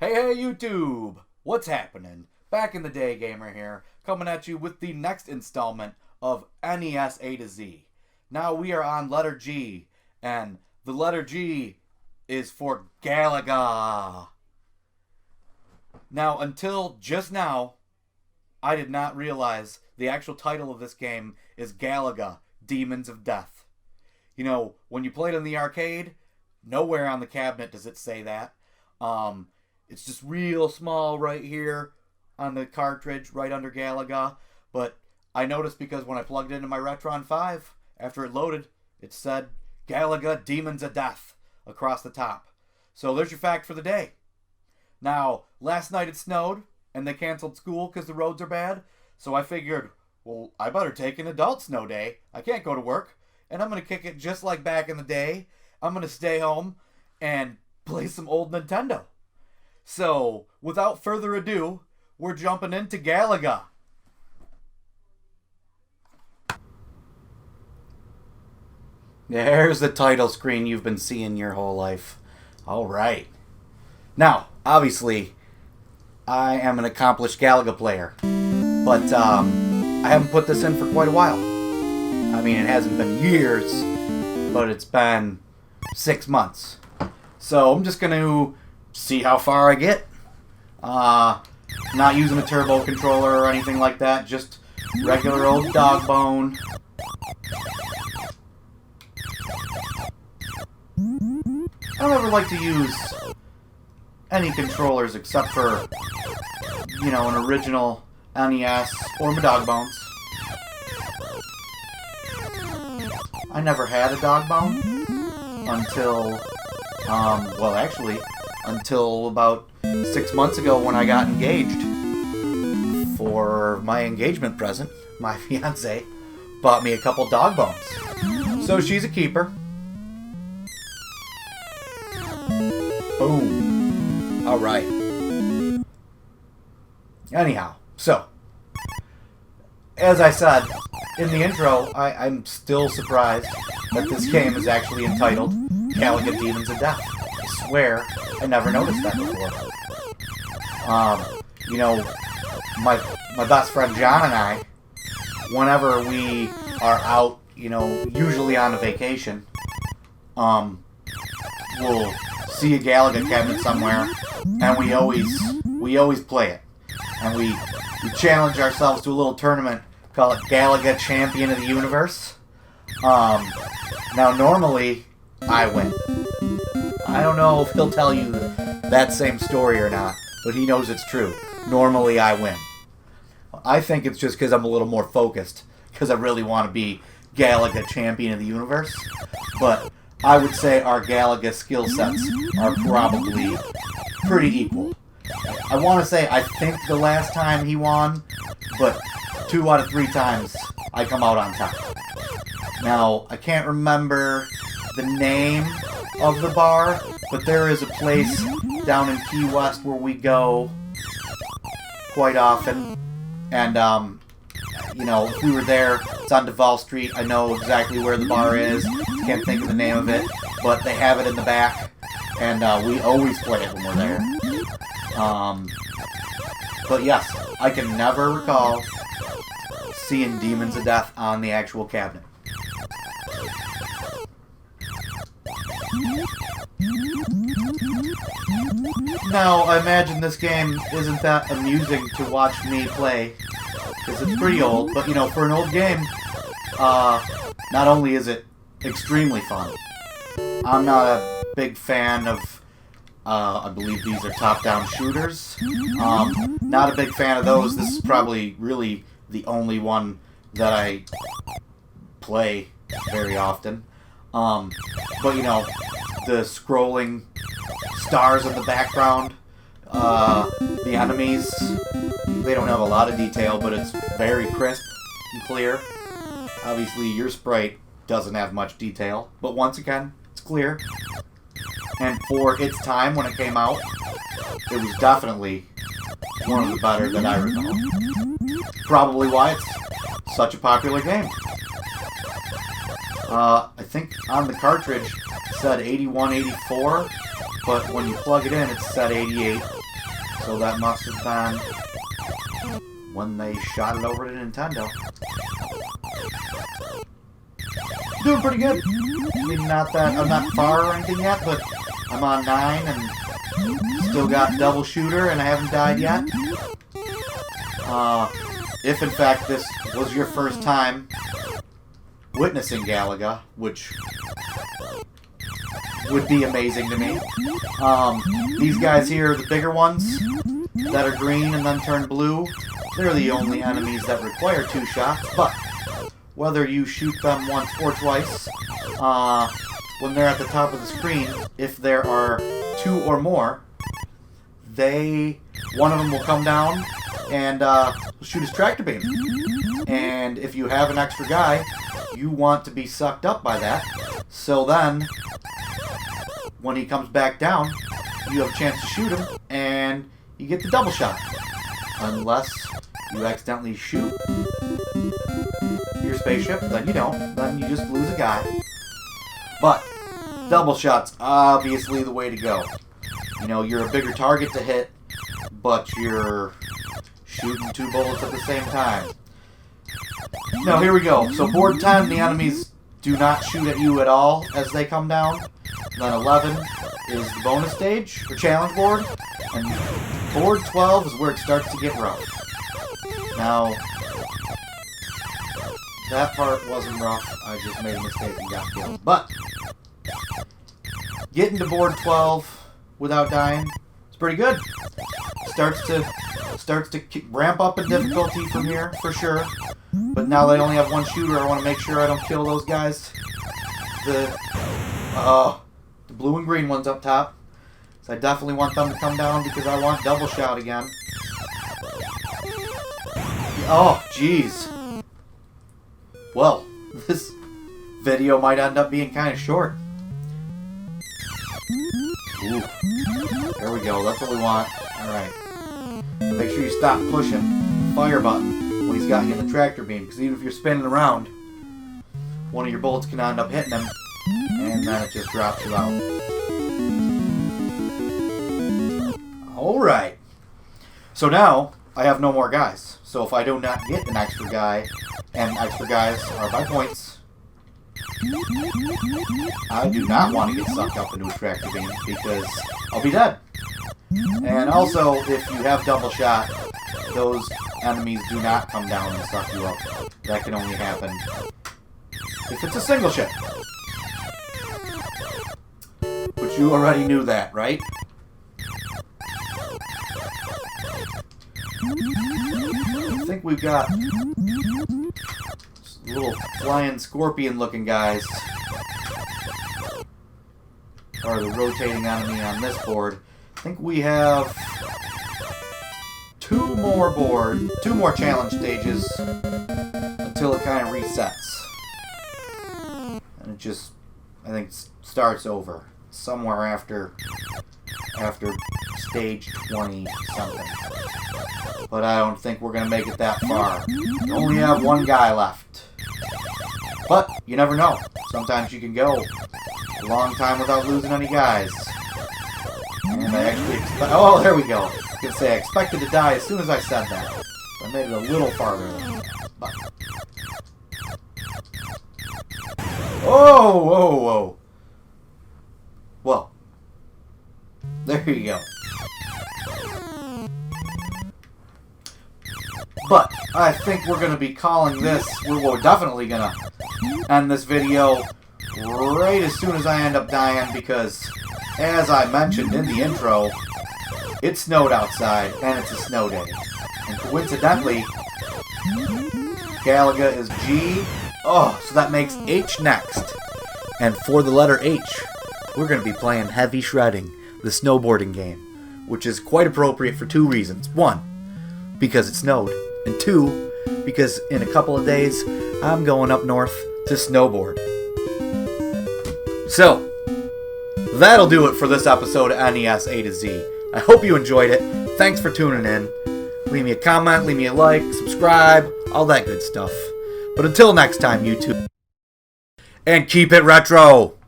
Hey YouTube! What's happening? Back in the day gamer here, coming at you with the next installment of NES A-Z. Now we are on letter G, and the letter G is for Galaga. Now, until just now, I did not realize the actual title of this game is Galaga Demons of Death. You know, when you play it in the arcade, nowhere on the cabinet does it say that. It's just real small right here on the cartridge, right under Galaga. But I noticed because when I plugged it into my Retron 5, after it loaded, it said Galaga Demons of Death across the top. So there's your fact for the day. Now, last night it snowed, and they canceled school because the roads are bad. So I figured, well, I better take an adult snow day. I can't go to work. And I'm going to kick it just like back in the day. I'm going to stay home and play some old Nintendo. So, without further ado, we're jumping into Galaga. There's the title screen you've been seeing your whole life. Alright. Now, obviously, I am an accomplished Galaga player. But, I haven't put this in for quite a while. I mean, it hasn't been years, but it's been 6 months. So, I'm just going to see how far I get. Not using a turbo controller or anything like that, just regular old dog bone. I don't ever like to use any controllers except for, you know, an original NES or my dog bones. I never had a dog bone until, well, actually, until about 6 months ago when I got engaged. For my engagement present, my fiance bought me a couple dog bones. So she's a keeper. Boom. Alright. Anyhow, so, as I said in the intro, I'm still surprised that this game is actually entitled Galaga Demons of Death. I swear I never noticed that before. You know, my best friend John and I, whenever we are out, you know, usually on a vacation, we'll see a Galaga cabinet somewhere, and we always play it. And we challenge ourselves to a little tournament, call it Galaga Champion of the Universe. Now normally, I win. I don't know if he'll tell you that same story or not, but he knows it's true. Normally, I win. I think it's just because I'm a little more focused, because I really want to be Galaga Champion of the Universe. But I would say our Galaga skill sets are probably pretty equal. I want to say I think the last time he won, but 2 out of 3 times I come out on top. Now, I can't remember the name of the bar, but there is a place down in Key West where we go quite often. And, you know, if we were there, it's on Duval Street. I know exactly where the bar is. Can't think of the name of it, but they have it in the back. And we always play it when we're there. But yes, I can never recall seeing Demons of Death on the actual cabinet. Now, I imagine this game isn't that amusing to watch me play, because it's pretty old, but, you know, for an old game, not only is it extremely fun, I'm not a big fan of, I believe these are top-down shooters. Not a big fan of those. This is probably really the only one that I play very often. But, you know, the scrolling stars in the background, the enemies, they don't have a lot of detail, but it's very crisp and clear. Obviously, your sprite doesn't have much detail, but once again, it's clear. And for its time when it came out, it was definitely one of the better that I recall. Probably why it's such a popular game. I think on the cartridge it said 81, 84, but when you plug it in, it's set 88. So that must have been when they shot it over to Nintendo. Doing pretty good. I mean, I'm not far or anything yet, but I'm on 9 and still got double shooter and I haven't died yet. If in fact this was your first time witnessing Galaga, which would be amazing to me. These guys here, the bigger ones that are green and then turn blue, they're the only enemies that require 2 shots, but whether you shoot them once or twice, when they're at the top of the screen, if there are 2 or more, one of them will come down and shoot his tractor beam. And if you have an extra guy, you want to be sucked up by that. So then, when he comes back down, you have a chance to shoot him, and you get the double shot. Unless you accidentally shoot your spaceship, then you don't. Then you just lose a guy. But double shot's obviously the way to go. You know, you're a bigger target to hit, but you're shooting 2 bullets at the same time. Now, here we go. So, board 10, the enemies do not shoot at you at all as they come down. Then 11 is the bonus stage, or challenge board. And board 12 is where it starts to get rough. Now, that part wasn't rough. I just made a mistake and got killed. But, getting to board 12 without dying, it's pretty good. Starts to ramp up in difficulty from here, for sure. But now they only have 1 shooter, I want to make sure I don't kill those guys. The blue and green ones up top. So I definitely want them to come down because I want double shot again. Oh, jeez. Well, this video might end up being kind of short. Ooh. There we go, that's what we want. Alright. Make sure you stop pushing the fire button when he's got you in the tractor beam, because even if you're spinning around, one of your bullets can end up hitting him, and then it just drops you out. Alright. So now, I have no more guys. So if I do not get an extra guy, and extra guys are by points, I do not want to get sucked up into a tractor beam, because I'll be dead. And also, if you have double shot, those enemies do not come down and suck you up. That can only happen if it's a single ship. But you already knew that, right? I think we've got little flying scorpion looking guys. Or the rotating enemy on this board. I think we have 2 more challenge stages until it kind of resets. And it just, I think, starts over somewhere after stage 20 something. But I don't think we're going to make it that far. We only have 1 guy left. But you never know. Sometimes you can go a long time without losing any guys. And I actually oh, there we go. I was going to say I expected to die as soon as I said that. I made it a little farther than that. But oh, whoa, whoa. Well, there you go. But I think we're going to be calling this, we're definitely going to end this video right as soon as I end up dying, because as I mentioned in the intro, it snowed outside and it's a snow day. And coincidentally, Galaga is G. Oh, so that makes H next. And for the letter H, we're going to be playing Heavy Shredding, the snowboarding game, which is quite appropriate for 2 reasons. 1, because it snowed. And 2, because in a couple of days, I'm going up north to snowboard. So, that'll do it for this episode of NES A-Z. I hope you enjoyed it. Thanks for tuning in. Leave me a comment, leave me a like, subscribe, all that good stuff. But until next time, YouTube, and keep it retro!